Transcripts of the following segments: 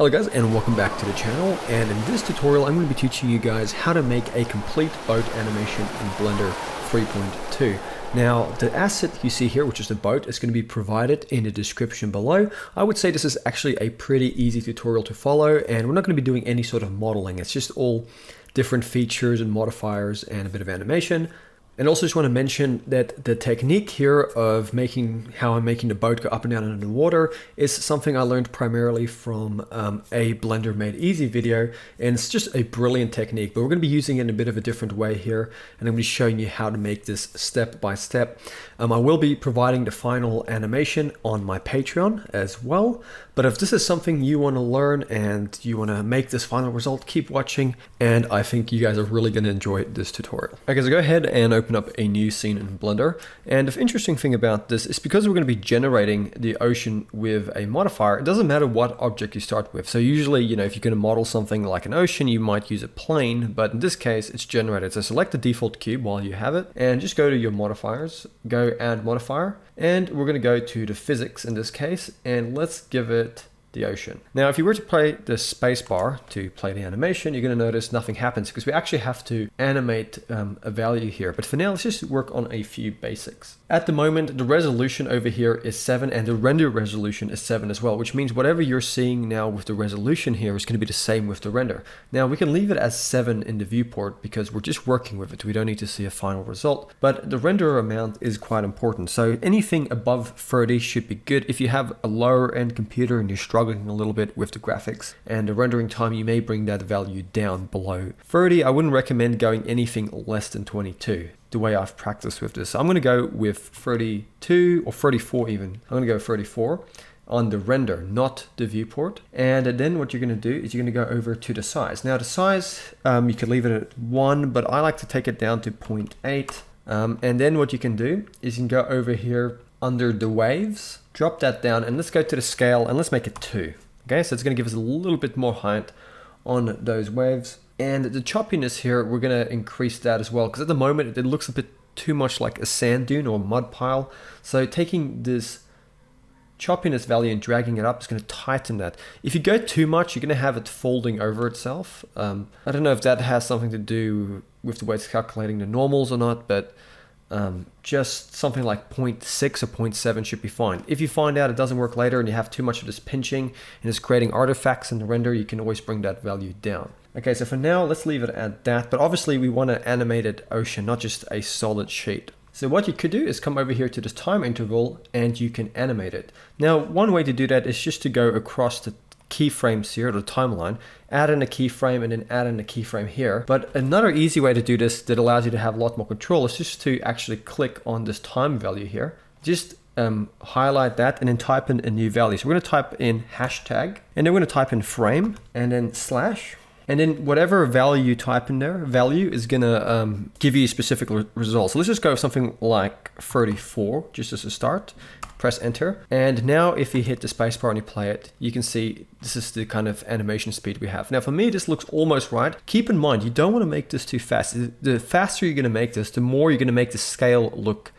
Hello guys, and welcome back to the channel. And in this tutorial I'm going to be teaching you guys how to make a complete boat animation in Blender 3.2. Now the asset you see here, which is the boat, is going to be provided in the description below. I would say this is actually a pretty easy tutorial to follow, and we're not going to be doing any sort of modeling. It's just all different features and modifiers and a bit of animation. And also just want to mention that the technique here of how I'm making the boat go up and down under the water is something I learned primarily from a Blender Made Easy video, and it's just a brilliant technique, but we're going to be using it in a bit of a different way here, and I'm going to be showing you how to make this step by step. I will be providing the final animation on my Patreon as well, but if this is something you want to learn and you want to make this final result, keep watching, and I think you guys are really going to enjoy this tutorial. Okay, so go ahead and open up a new scene in Blender, and the interesting thing about this is because we're going to be generating the ocean with a modifier, it doesn't matter what object you start with. So usually, if you're going to model something like an ocean, you might use a plane, but in this case it's generated. So select the default cube while you have it and just go to your modifiers, go add modifier, and we're going to go to the physics in this case, and let's give it the ocean. Now, if you were to play the space bar to play the animation, you're going to notice nothing happens because we actually have to animate a value here. But for now, let's just work on a few basics. At the moment, the resolution over here is 7 and the render resolution is 7 as well, which means whatever you're seeing now with the resolution here is going to be the same with the render. Now, we can leave it as 7 in the viewport because we're just working with it. We don't need to see a final result, but the render amount is quite important. So anything above 30 should be good. If you have a lower end computer and you're struggling a little bit with the graphics and the rendering time, you may bring that value down below 30. I wouldn't recommend going anything less than 22. The way I've practiced with this, I'm going to go with 32 or 34 even. I'm going to go 34 on the render, not the viewport. And then what you're going to do is you're going to go over to the size. Now the size, you could leave it at 1, but I like to take it down to 0.8. And then what you can do is you can go over here under the waves, drop that down, and let's go to the scale and let's make it 2. Okay, so it's going to give us a little bit more height on those waves. And the choppiness here, we're going to increase that as well, because at the moment it looks a bit too much like a sand dune or a mud pile. So taking this choppiness value and dragging it up is going to tighten that. If you go too much, you're going to have it folding over itself. I don't know if that has something to do with the way it's calculating the normals or not, but just something like 0.6 or 0.7 should be fine. If you find out it doesn't work later and you have too much of this pinching and it's creating artifacts in the render, you can always bring that value down. Okay, so for now, let's leave it at that, but obviously we want an animated ocean, not just a solid sheet. So what you could do is come over here to this time interval and you can animate it. Now, one way to do that is just to go across the keyframes here, the timeline, add in a keyframe and then add in a keyframe here. But another easy way to do this that allows you to have a lot more control is just to actually click on this time value here. Just highlight that and then type in a new value. So we're going to type in hashtag, and then we're going to type in frame and then slash. And then whatever value you type in there, value is going to give you a specific result. So let's just go with something like 34, just as a start. Press enter. And now if you hit the spacebar and you play it, you can see this is the kind of animation speed we have. Now for me, this looks almost right. Keep in mind, you don't want to make this too fast. The faster you're going to make this, the more you're going to make the scale look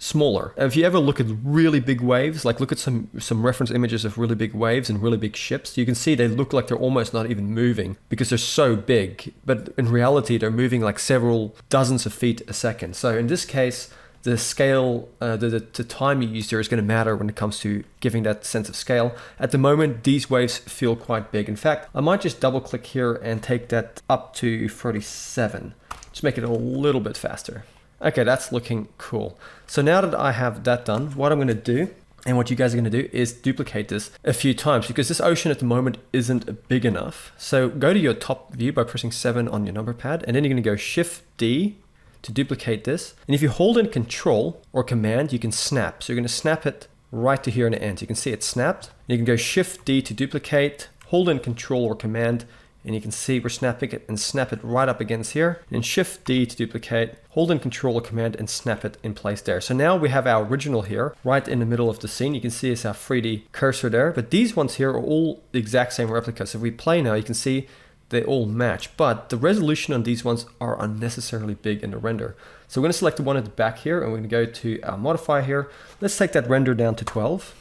smaller. If you ever look at really big waves, like look at some reference images of really big waves and really big ships, you can see they look like they're almost not even moving because they're so big. But in reality, they're moving like several dozens of feet a second. So in this case, the scale, the time you use there is going to matter when it comes to giving that sense of scale. At the moment, these waves feel quite big. In fact, I might just double click here and take that up to 37. Just make it a little bit faster. Okay, that's looking cool. So now that I have that done, what I'm going to do, and what you guys are going to do, is duplicate this a few times because this ocean at the moment isn't big enough. So go to your top view by pressing 7 on your number pad, and then you're going to go Shift D to duplicate this. And if you hold in Control or Command, you can snap. So you're going to snap it right to here in the end. You can see it snapped. You can go Shift D to duplicate, hold in Control or Command, and you can see we're snapping it and snap it right up against here. And Shift D to duplicate, hold in Control or Command and snap it in place there. So now we have our original here right in the middle of the scene. You can see it's our 3D cursor there, but these ones here are all the exact same replicas. If we play now, you can see they all match, but the resolution on these ones are unnecessarily big in the render. So we're going to select the one at the back here and we're going to go to our modifier here. Let's take that render down to 12.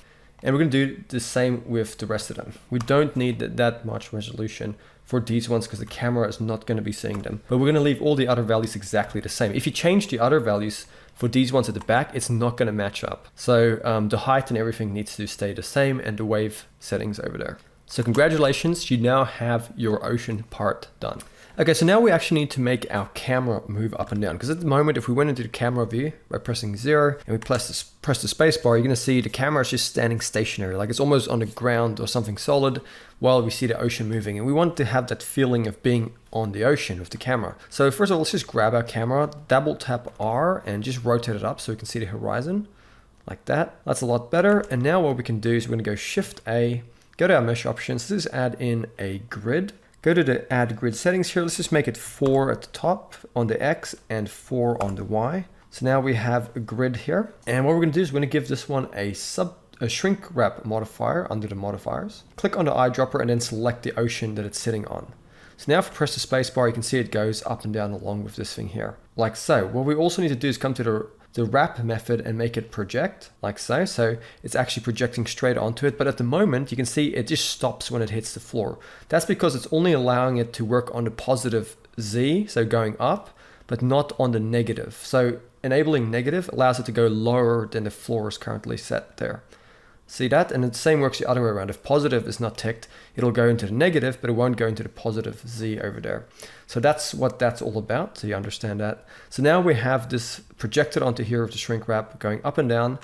And we're going to do the same with the rest of them. We don't need that much resolution for these ones because the camera is not going to be seeing them. But we're going to leave all the other values exactly the same. If you change the other values for these ones at the back, it's not going to match up. So the height and everything needs to stay the same, and the wave settings over there. So congratulations, you now have your ocean part done. Okay, so now we actually need to make our camera move up and down, because at the moment, if we went into the camera view by pressing 0 and we press the space bar, you're going to see the camera is just standing stationary, like it's almost on the ground or something solid, while we see the ocean moving. And we want to have that feeling of being on the ocean with the camera. So first of all, let's just grab our camera, double tap R and just rotate it up so we can see the horizon like that. That's a lot better. And now what we can do is we're going to go Shift A, go to our mesh options, let's just add in a grid. Go to the add grid settings here. Let's just make it 4 at the top on the X and 4 on the Y. So now we have a grid here. And what we're going to do is we're going to give this one a shrink wrap modifier under the modifiers. Click on the eyedropper and then select the ocean that it's sitting on. So now if we press the space bar, you can see it goes up and down along with this thing here, like so. What we also need to do is come to the wrap method and make it project like so. So it's actually projecting straight onto it. But at the moment, you can see it just stops when it hits the floor. That's because it's only allowing it to work on the positive Z, so going up, but not on the negative. So enabling negative allows it to go lower than the floor is currently set there. See that? And the same works the other way around. If positive is not ticked, it'll go into the negative, but it won't go into the positive Z over there. So that's what that's all about, so you understand that. So now we have this projected onto here with the shrink wrap going up and down.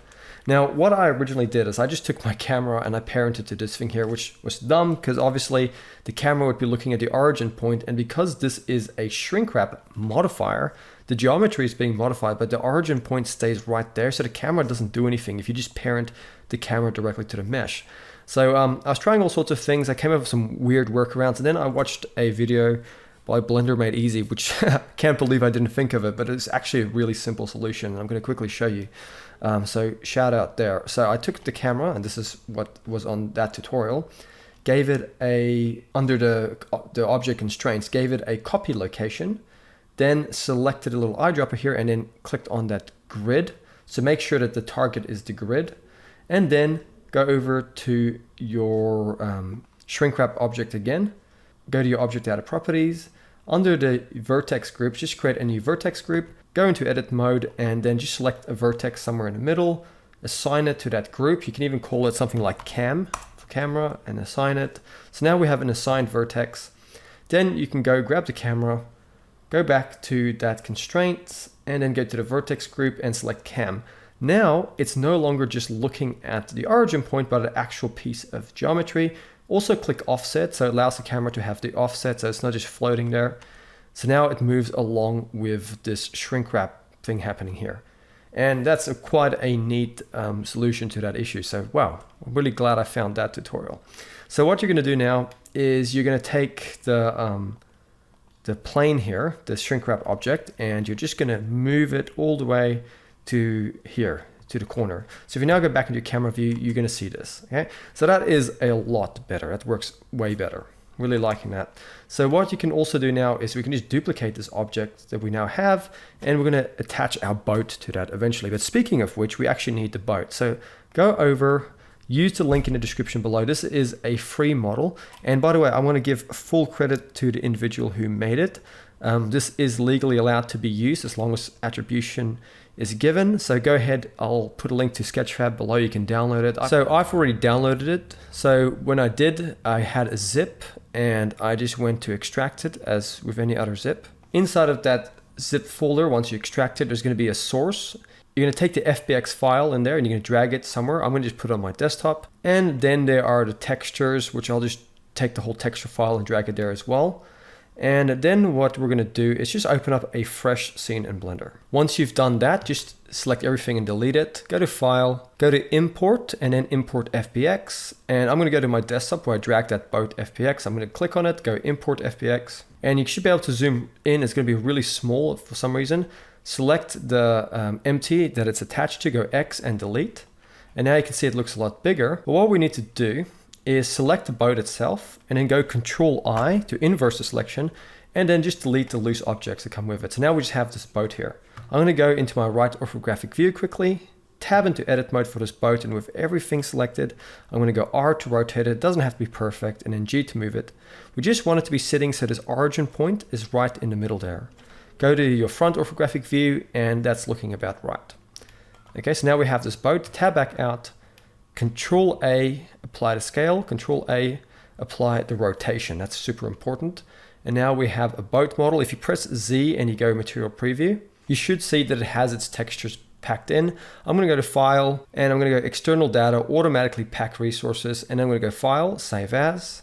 Now, what I originally did is I just took my camera and I parented to this thing here, which was dumb because obviously the camera would be looking at the origin point, and because this is a shrink wrap modifier, the geometry is being modified, but the origin point stays right there, so the camera doesn't do anything if you just parent the camera directly to the mesh. So I was trying all sorts of things. I came up with some weird workarounds, and then I watched a video by Blender Made Easy, which I can't believe I didn't think of it, but it's actually a really simple solution, and I'm going to quickly show you. So shout out there. So I took the camera, and this is what was on that tutorial, gave it under the object constraints, gave it a copy location, then selected a little eyedropper here and then clicked on that grid. So make sure that the target is the grid, and then go over to your shrink wrap object again, go to your object data properties, under the vertex group, just create a new vertex group, go into edit mode, and then just select a vertex somewhere in the middle, assign it to that group. You can even call it something like cam for camera and assign it. So now we have an assigned vertex. Then you can go grab the camera, go back to that constraints, and then go to the vertex group and select cam. Now it's no longer just looking at the origin point, but an actual piece of geometry. Also click offset, so it allows the camera to have the offset, so it's not just floating there. So now it moves along with this shrink wrap thing happening here. And that's quite a neat solution to that issue. So wow, I'm really glad I found that tutorial. So what you're going to do now is you're going to take the plane here, the shrink wrap object, and you're just going to move it all the way to here, to the corner. So if you now go back into your camera view, you're going to see this. Okay, so that is a lot better. That works way better. Really liking that. So what you can also do now is we can just duplicate this object that we now have, and we're going to attach our boat to that eventually. But speaking of which, we actually need the boat. So go over, use the link in the description below. This is a free model. And by the way, I want to give full credit to the individual who made it. This is legally allowed to be used as long as attribution is given. So go ahead, I'll put a link to Sketchfab below, you can download it. So I've already downloaded it. So when I did, I had a zip and I just went to extract it as with any other zip. Inside of that zip folder, once you extract it, there's going to be a source. You're going to take the FBX file in there and you're going to drag it somewhere. I'm going to just put it on my desktop. And then there are the textures, which I'll just take the whole texture file and drag it there as well. And then what we're going to do is just open up a fresh scene in Blender. Once you've done that, just select everything and delete it. Go to File, go to Import, and then Import FBX. And I'm going to go to my desktop where I dragged that boat FBX. I'm going to click on it, go Import FBX. And you should be able to zoom in. It's going to be really small for some reason. Select the empty that it's attached to, go X and delete. And now you can see it looks a lot bigger. But what we need to do is select the boat itself and then go Control I to inverse the selection and then just delete the loose objects that come with it. So now we just have this boat here. I'm going to go into my right orthographic view quickly, tab into edit mode for this boat, and with everything selected, I'm going to go R to rotate it. It doesn't have to be perfect, and then G to move it. We just want it to be sitting so this origin point is right in the middle there. Go to your front orthographic view, and that's looking about right. Okay, so now we have this boat. Tab back out, Control A, apply the scale, Control A, apply the rotation. That's super important. And now we have a boat model. If you press Z and you go material preview, you should see that it has its textures packed in. I'm going to go to File, and I'm going to go External Data, Automatically Pack Resources, and I'm going to go File, Save As.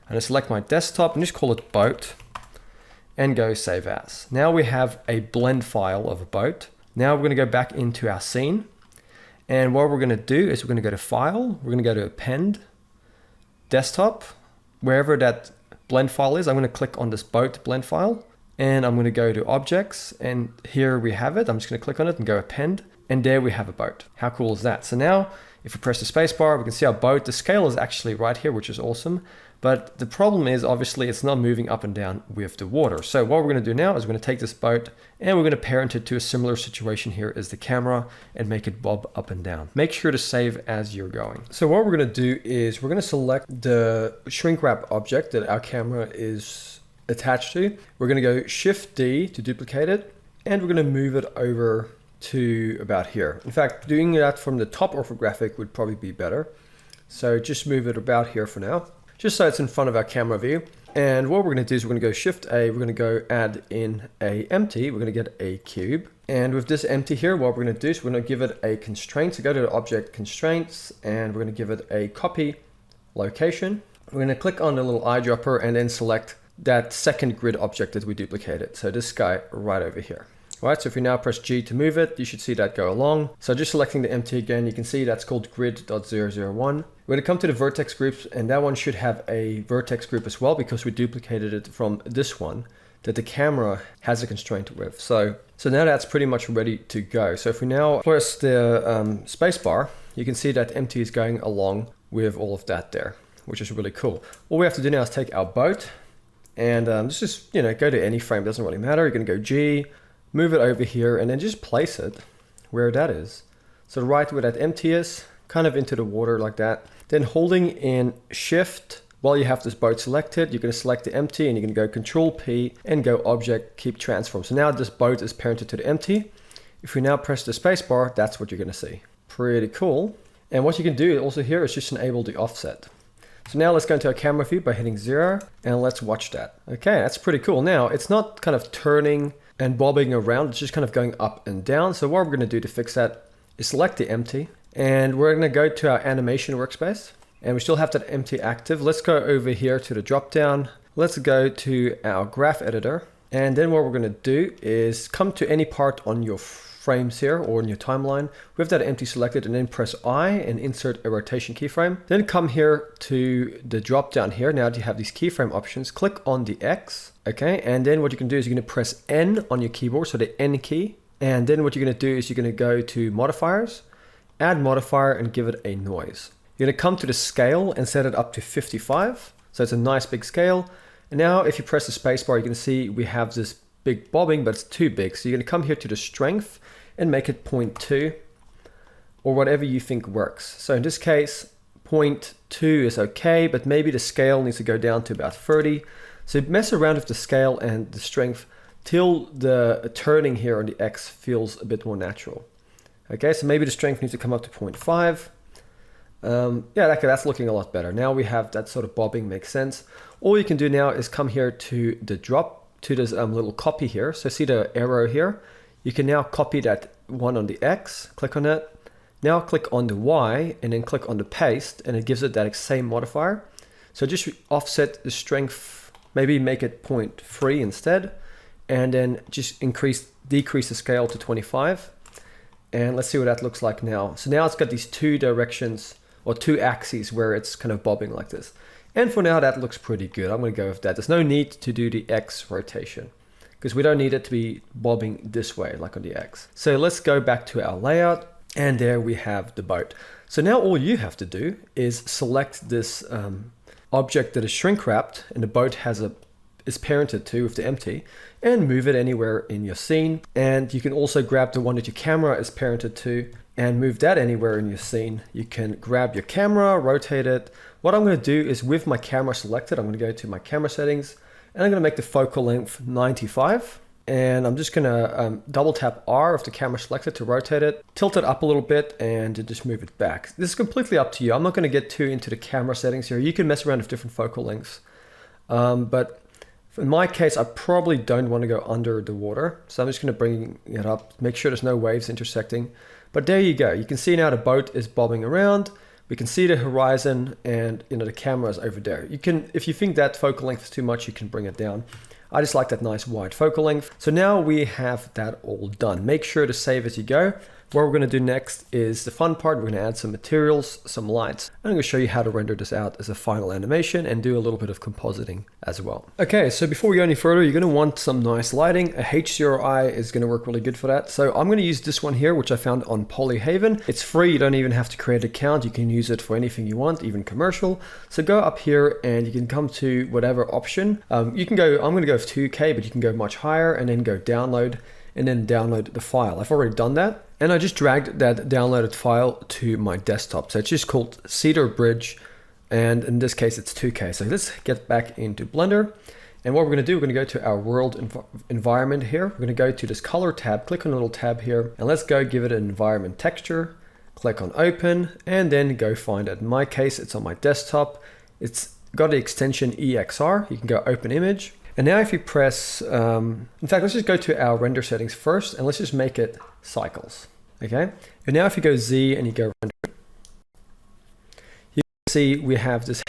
I'm going to select my desktop and just call it Boat, and go Save As. Now we have a blend file of a boat. Now we're going to go back into our scene, and what we're going to do is we're going to go to File, we're going to go to Append, Desktop, wherever that blend file is. I'm going to click on this boat blend file, and I'm going to go to Objects, and here we have it. I'm just going to click on it and go Append, and there we have a boat. How cool is that? So now if we press the space bar, we can see our boat. The scale is actually right here, which is awesome. But the problem is obviously it's not moving up and down with the water. So what we're going to do now is we're going to take this boat and we're going to parent it to a similar situation here as the camera and make it bob up and down. Make sure to save as you're going. So what we're going to do is we're going to select the shrink wrap object that our camera is attached to. We're going to go Shift D to duplicate it, and we're going to move it over to about here. In fact, doing that from the top orthographic would probably be better. So just move it about here for now, just so it's in front of our camera view. And what we're going to do is we're going to go Shift A, we're going to go add in a empty, we're going to get a cube. And with this empty here, what we're going to do is we're going to give it a constraint. So go to the Object Constraints, and we're going to give it a copy location. We're going to click on the little eyedropper and then select that second grid object that we duplicated. So this guy right over here. All right, so if you now press G to move it, you should see that go along. So just selecting the empty again, you can see that's called grid.001. We're going to come to the vertex groups, and that one should have a vertex group as well because we duplicated it from this one that the camera has a constraint with. So now that's pretty much ready to go. So if we now press the space bar, you can see that empty is going along with all of that there, which is really cool. All we have to do now is take our boat and just go to any frame, doesn't really matter. You're going to go G, move it over here, and then just place it where that is. So right where that empty is, kind of into the water like that. Then holding in Shift while you have this boat selected, you're going to select the empty, and you're going to go Control P and go Object, Keep Transform. So now this boat is parented to the empty. If we now press the space bar, that's what you're going to see. Pretty cool. And what you can do also here is just enable the offset. So now let's go into our camera view by hitting 0, and let's watch that. Okay, that's pretty cool. Now it's not kind of turning and bobbing around, it's just kind of going up and down. So what we're going to do to fix that is select the empty, and we're going to go to our animation workspace, and we still have that empty active. Let's go over here to the drop down. Let's go to our graph editor, and then what we're going to do is come to any part on your frames here or in your timeline with that empty selected, and then press I and insert a rotation keyframe. Then come here to the drop down here. Now that you have these keyframe options, click on the X, okay? And then what you can do is you're going to press N on your keyboard, so the N key. And then what you're going to do is you're going to go to modifiers, add modifier, and give it a noise. You're going to come to the scale and set it up to 55. So it's a nice big scale. And now if you press the spacebar, you can see we have this big bobbing, but it's too big. So you're going to come here to the strength and make it 0.2 or whatever you think works. So in this case, 0.2 is okay, but maybe the scale needs to go down to about 30. So mess around with the scale and the strength till the turning here on the X feels a bit more natural. Okay, so maybe the strength needs to come up to 0.5. Yeah, that's looking a lot better. Now we have that sort of bobbing, makes sense. All you can do now is come here to the drop, to this little copy here. So see the arrow here? You can now copy that one on the X, click on it. Now click on the Y and then click on the paste, and it gives it that same modifier. So just offset the strength, maybe make it 0.3 instead, and then just decrease the scale to 25. And let's see what that looks like now. So now it's got these two directions or two axes where it's kind of bobbing like this. And for now, that looks pretty good. I'm going to go with that. There's no need to do the X rotation because we don't need it to be bobbing this way like on the X. So let's go back to our layout, and there we have the boat. So now all you have to do is select this object that is shrink wrapped and the boat is parented to with the empty, and move it anywhere in your scene. And you can also grab the one that your camera is parented to and move that anywhere in your scene. You can grab your camera, rotate it. What I'm going to do is with my camera selected, I'm going to go to my camera settings and I'm going to make the focal length 95. And I'm just going to double tap R of the camera selected to rotate it, tilt it up a little bit and just move it back. This is completely up to you. I'm not going to get too into the camera settings here. You can mess around with different focal lengths. But in my case, I probably don't want to go under the water. So I'm just going to bring it up, make sure there's no waves intersecting. But there you go. You can see now the boat is bobbing around. We can see the horizon and the camera is over there. You can, if you think that focal length is too much, you can bring it down. I just like that nice wide focal length. So now we have that all done. Make sure to save as you go. What we're going to do next is the fun part. We're going to add some materials, some lights. I'm going to show you how to render this out as a final animation and do a little bit of compositing as well. Okay, so before we go any further, you're going to want some nice lighting. A HDRI is going to work really good for that. So I'm going to use this one here, which I found on Polyhaven. It's free. You don't even have to create an account. You can use it for anything you want, even commercial. So go up here and you can come to whatever option. You can go, I'm going to go with 2K, but you can go much higher and then go download and then download the file. I've already done that. And I just dragged that downloaded file to my desktop. So it's just called Cedar Bridge. And in this case, it's 2K. So let's get back into Blender. And what we're going to do, we're going to go to our world environment here. We're going to go to this color tab, click on the little tab here, and let's go give it an environment texture. Click on open and then go find it. In my case, it's on my desktop. It's got the extension EXR. You can go open image. And now if you press, in fact, let's just go to our render settings first and let's just make it cycles, okay? And now if you go Z and you go render, you can see we have this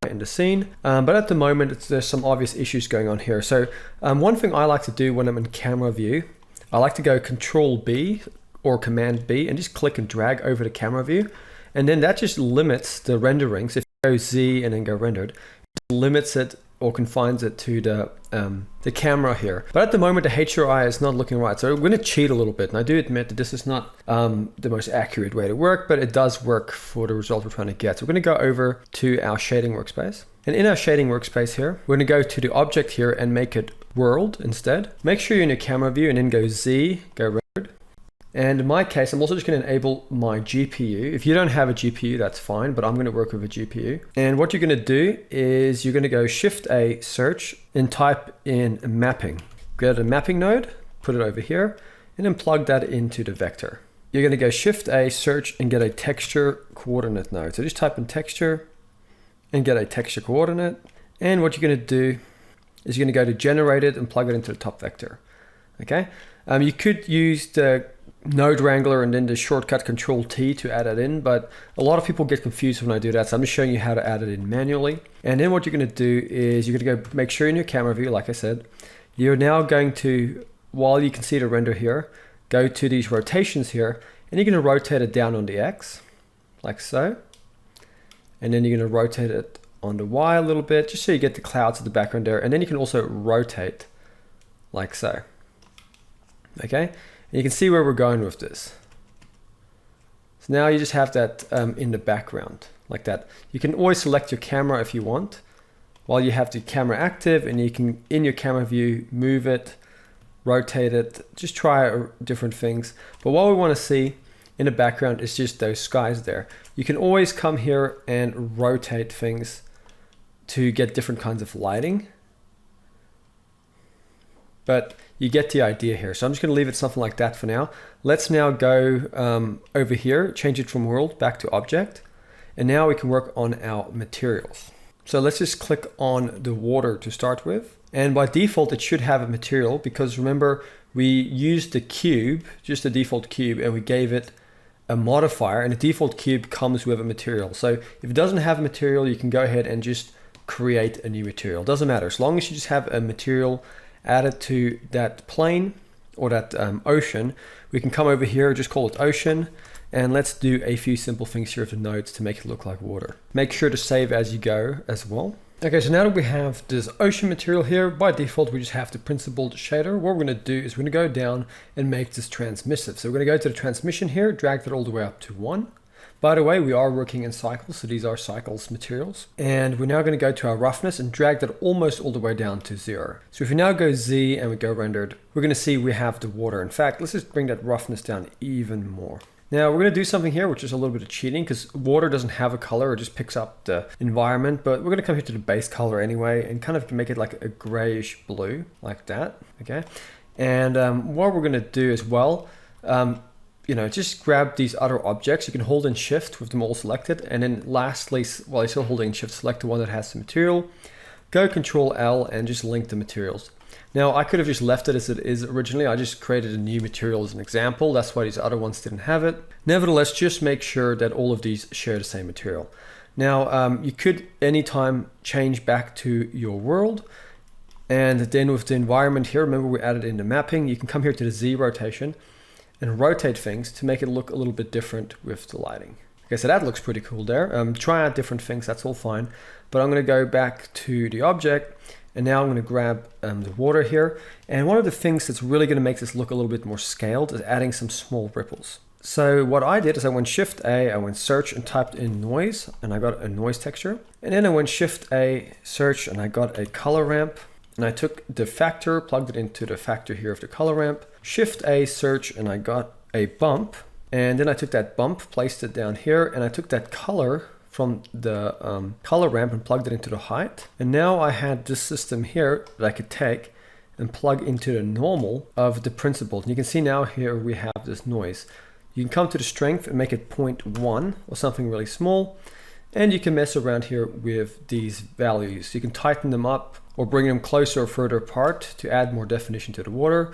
in the scene, but at the moment there's some obvious issues going on here. So one thing I like to do when I'm in camera view, I like to go Control B or Command B and just click and drag over the camera view. And then that just limits the rendering. So if you go Z and then go rendered, it limits it or confines it to the camera here. But at the moment, the HDRI is not looking right. So we're going to cheat a little bit. And I do admit that this is not the most accurate way to work, but it does work for the result we're trying to get. So we're going to go over to our shading workspace. And in our shading workspace here, we're going to go to the object here and make it world instead. Make sure you're in your camera view and then go Z, go rendered. And in my case, I'm also just going to enable my GPU. If you don't have a GPU, that's fine, but I'm going to work with a GPU. And what you're going to do is you're going to go Shift A, search, and type in mapping. Get a mapping node, put it over here, and then plug that into the vector. You're going to go Shift A, search, and get a texture coordinate node. So just type in texture and get a texture coordinate. And what you're going to do is you're going to go to generate it and plug it into the top vector. Okay. You could use the node wrangler and then the shortcut Control T to add it in, but a lot of people get confused when I do that. So I'm just showing you how to add it in manually. And then what you're going to do is you're going to go make sure in your camera view, like I said, you're now going to, while you can see the render here, go to these rotations here, and you're going to rotate it down on the X, like so. And then you're going to rotate it on the Y a little bit, just so you get the clouds at the background there. And then you can also rotate like so. Okay, and you can see where we're going with this. So now you just have that in the background like that. You can always select your camera if you want while you have the camera active, and you can, in your camera view, move it, rotate it, just try different things. But what we want to see in the background is just those skies there. You can always come here and rotate things to get different kinds of lighting. But you get the idea here. So I'm just going to leave it something like that for now. Let's now go over here, change it from world back to object. And now we can work on our materials. So let's just click on the water to start with. And by default, it should have a material because remember, we used the cube, just the default cube, and we gave it a modifier, and the default cube comes with a material. So if it doesn't have a material, you can go ahead and just create a new material. Doesn't matter. As long as you just have a material added to that plane or that ocean, we can come over here, just call it ocean, and let's do a few simple things here with the nodes to make it look like water. Make sure to save as you go as well. Okay, so now that we have this ocean material here, by default, we just have the principled shader. What we're going to do is we're going to go down and make this transmissive. So we're going to go to the transmission here, drag that all the way up to 1. By the way, we are working in cycles, so these are cycles materials. And we're now going to go to our roughness and drag that almost all the way down to 0. So if we now go Z and we go rendered, we're going to see we have the water. In fact, let's just bring that roughness down even more. Now we're going to do something here which is a little bit of cheating, because water doesn't have a color, it just picks up the environment, but we're going to come here to the base color anyway and kind of make it like a grayish blue like that. Okay, and what we're going to do as well, just grab these other objects. You can hold in shift with them all selected, and then lastly, while you're still holding shift, select the one that has the material, go Control L and just link the materials. Now I could have just left it as it is originally. I just created a new material as an example. That's why these other ones didn't have it. Nevertheless, just make sure that all of these share the same material. Now you could anytime change back to your world, and then with the environment here, remember we added in the mapping, you can come here to the Z rotation and rotate things to make it look a little bit different with the lighting. Okay, so that looks pretty cool there. Try out different things, that's all fine. But I'm going to go back to the object, and now I'm going to grab the water here. And one of the things that's really going to make this look a little bit more scaled is adding some small ripples. So what I did is I went Shift A, I went search and typed in noise, and I got a noise texture. And then I went Shift A, search, and I got a color ramp. And I took the factor, plugged it into the factor here of the color ramp, Shift A, search, and I got a bump. And then I took that bump, placed it down here, and I took that color from the color ramp and plugged it into the height. And now I had this system here that I could take and plug into the normal of the principal. And you can see now here we have this noise. You can come to the strength and make it 0.1 or something really small. And you can mess around here with these values. You can tighten them up or bring them closer or further apart to add more definition to the water.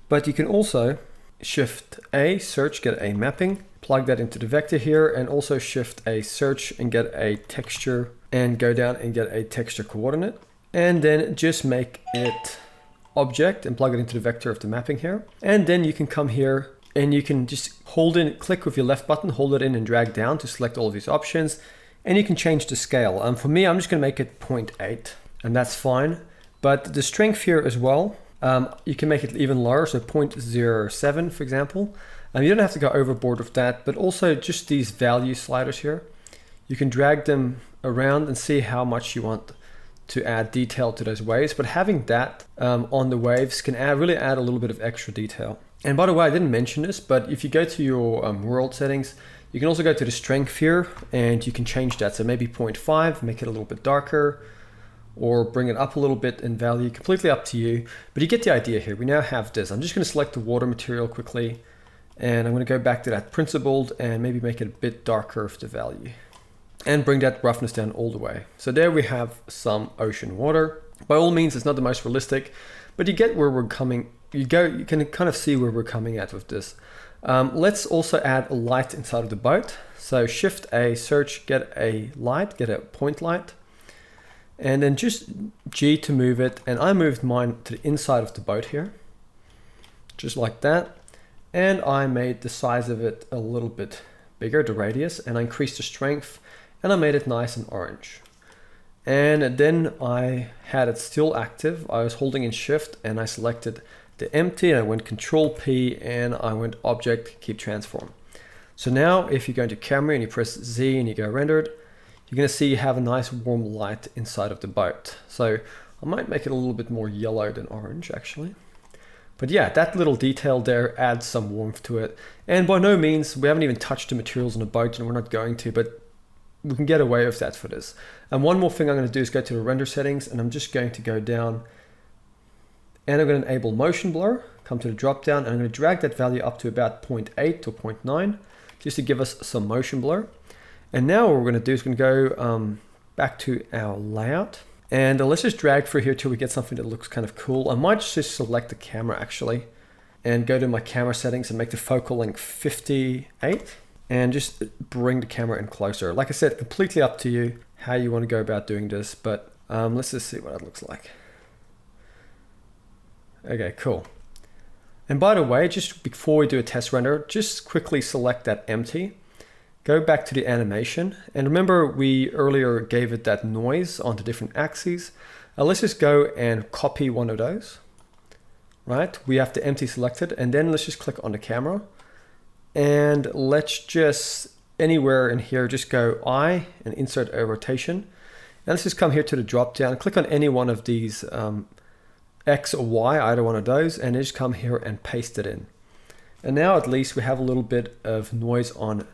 But you can also Shift A, search, get a mapping, plug that into the vector here, and also Shift A, search, and get a texture, and go down and get a texture coordinate. And then just make it object and plug it into the vector of the mapping here. And then you can come here and you can just hold in, click with your left button, hold it in and drag down to select all of these options. And you can change the scale. For me, I'm just going to make it 0.8, and that's fine. But the strength here as well, you can make it even lower, so 0.07, for example. You don't have to go overboard with that, but also just these value sliders here. You can drag them around and see how much you want to add detail to those waves. But having that on the waves can really add a little bit of extra detail. And by the way, I didn't mention this, but if you go to your world settings, you can also go to the strength here and you can change that. So maybe 0.5, make it a little bit darker, or bring it up a little bit in value, completely up to you. But you get the idea here. We now have this. I'm just going to select the water material quickly, and I'm going to go back to that principled and maybe make it a bit darker of the value and bring that roughness down all the way. So there we have some ocean water. By all means, it's not the most realistic, but you get where we're coming. You can kind of see where we're coming at with this. Let's also add a light inside of the boat. So Shift A, search, get a light, get a point light, and then just G to move it. And I moved mine to the inside of the boat here, just like that. And I made the size of it a little bit bigger, the radius, and I increased the strength, and I made it nice and orange. And then I had it still active. I was holding in Shift and I selected the empty, and I went Control P and I went Object, Keep Transform. So now if you go into Camera and you press Z and you go Rendered, you're going to see you have a nice warm light inside of the boat. So I might make it a little bit more yellow than orange actually. But yeah, that little detail there adds some warmth to it. And by no means, we haven't even touched the materials on the boat, and we're not going to, but we can get away with that for this. And one more thing I'm going to do is go to the render settings, and I'm just going to go down and I'm going to enable motion blur, come to the drop down, and I'm going to drag that value up to about 0.8 or 0.9 just to give us some motion blur. And now what we're going to do is going to go back to our layout, and let's just drag through here till we get something that looks kind of cool. I might just select the camera actually and go to my camera settings and make the focal length 58 and just bring the camera in closer. Like I said, completely up to you how you want to go about doing this, but let's just see what it looks like. Okay, cool. And by the way, just before we do a test render, just quickly select that empty, go back to the animation, and remember we earlier gave it that noise onto different axes. Let's just go and copy one of those, right? We have the empty selected, and then let's just click on the camera, and let's just anywhere in here, just go I and insert a rotation. And let's just come here to the drop down, click on any one of these X or Y, either one of those, and just come here and paste it in. And now at least we have a little bit of noise on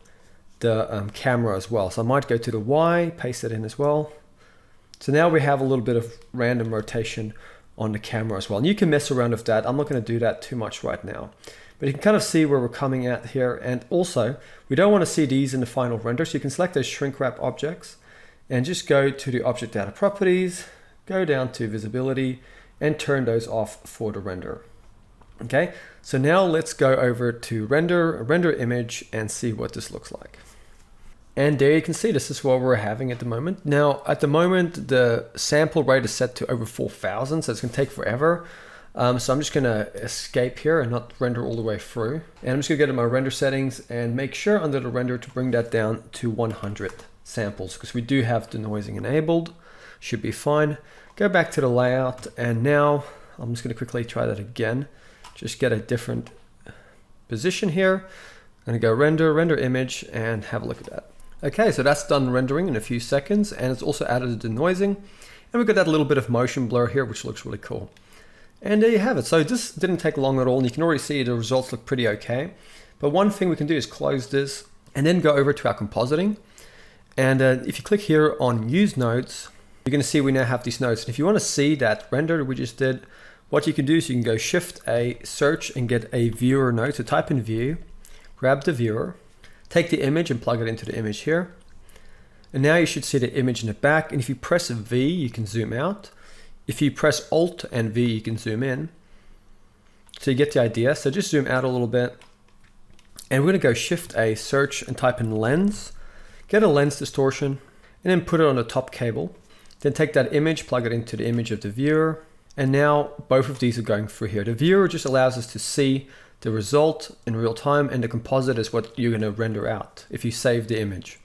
the camera as well. So I might go to the Y, paste it in as well. So now we have a little bit of random rotation on the camera as well. And you can mess around with that. I'm not going to do that too much right now. But you can kind of see where we're coming at here. And also, we don't want to see these in the final render. So you can select those shrink wrap objects and just go to the object data properties, go down to visibility and turn those off for the render. Okay, so now let's go over to render image and see what this looks like. And there you can see this is what we're having at the moment. Now, at the moment, the sample rate is set to over 4,000, so it's gonna take forever. So I'm just gonna escape here and not render all the way through. And I'm just gonna go to my render settings and make sure under the render to bring that down to 100 samples, because we do have denoising enabled, should be fine. Go back to the layout, and now I'm just gonna quickly try that again. Just get a different position here. I'm gonna go render image and have a look at that. Okay, so that's done rendering in a few seconds, and it's also added the denoising. And we've got that little bit of motion blur here, which looks really cool. And there you have it. So this didn't take long at all, and you can already see the results look pretty okay. But one thing we can do is close this and then go over to our compositing. And if you click here on use nodes, you're gonna see we now have these nodes. And if you wanna see that render we just did, what you can do is you can go Shift A, search, and get a viewer node. So type in view, grab the viewer, take the image and plug it into the image here. And now you should see the image in the back. And if you press V, you can zoom out. If you press Alt and V, you can zoom in. So you get the idea. So just zoom out a little bit. And we're gonna go Shift A, search, and type in lens. Get a lens distortion, and then put it on the top cable. Then take that image, plug it into the image of the viewer. And now both of these are going through here. The viewer just allows us to see the result in real time, and the composite is what you're gonna render out if you save the image.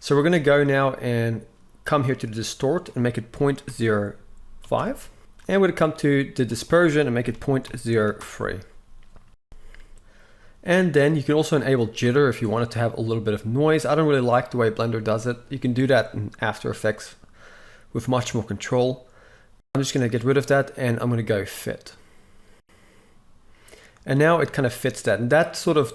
So we're gonna go now and come here to the distort and make it 0.05. And we're gonna come to the dispersion and make it 0.03. And then you can also enable jitter if you wanted to have a little bit of noise. I don't really like the way Blender does it. You can do that in After Effects with much more control. I'm just gonna get rid of that, and I'm gonna go fit. And now it kind of fits that. And that sort of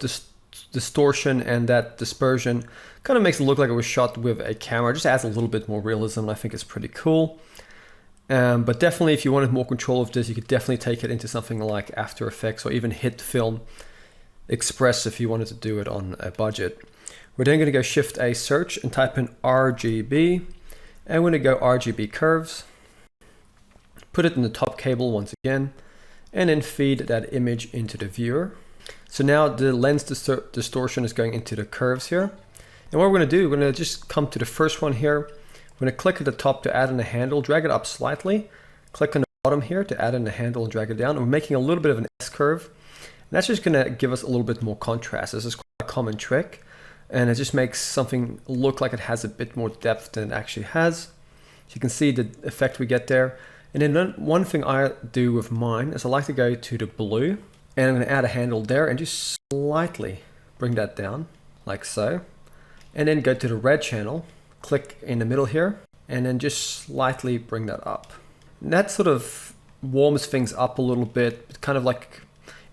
distortion and that dispersion kind of makes it look like it was shot with a camera. It just adds a little bit more realism, and I think it's pretty cool. But definitely, if you wanted more control of this, you could definitely take it into something like After Effects or even Hit Film Express if you wanted to do it on a budget. We're then gonna go Shift A, search, and type in RGB. And we're gonna go RGB curves. Put it in the top cable once again, and then feed that image into the viewer. So now the lens distortion is going into the curves here. And what we're gonna do, we're gonna just come to the first one here. We're gonna click at the top to add in a handle, drag it up slightly. Click on the bottom here to add in a handle and drag it down. And we're making a little bit of an S curve. And that's just gonna give us a little bit more contrast. This is quite a common trick. And it just makes something look like it has a bit more depth than it actually has. So you can see the effect we get there. And then one thing I do with mine is I like to go to the blue, and I'm going to add a handle there and just slightly bring that down like so. And then go to the red channel, click in the middle here, and then just slightly bring that up. And that sort of warms things up a little bit, kind of like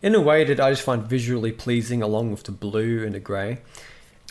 in a way that I just find visually pleasing along with the blue and the gray.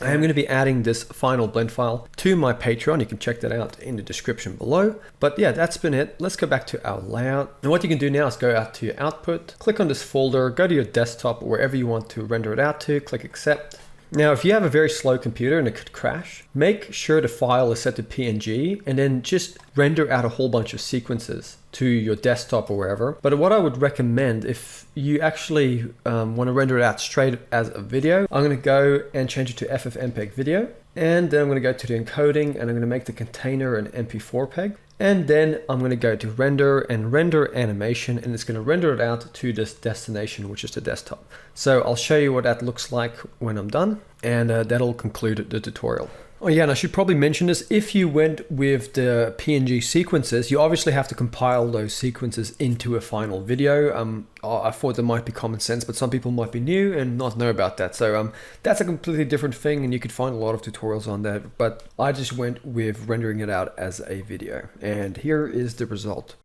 I am going to be adding this final blend file to my Patreon. You can check that out in the description below. But yeah, that's been it. Let's go back to our layout. And what you can do now is go out to your output, click on this folder, go to your desktop, wherever you want to render it out to, click accept. Now, if you have a very slow computer and it could crash, make sure the file is set to PNG and then just render out a whole bunch of sequences to your desktop or wherever. But what I would recommend, if you actually want to render it out straight as a video, I'm going to go and change it to FFmpeg video. And then I'm going to go to the encoding, and I'm going to make the container an MP4 peg. And then I'm going to go to render and render animation, and it's going to render it out to this destination, which is the desktop. So I'll show you what that looks like when I'm done, and that'll conclude the tutorial. Oh yeah, and I should probably mention this. If you went with the PNG sequences, you obviously have to compile those sequences into a final video. I thought that might be common sense, but some people might be new and not know about that. So that's a completely different thing, and you could find a lot of tutorials on that. But I just went with rendering it out as a video, and here is the result.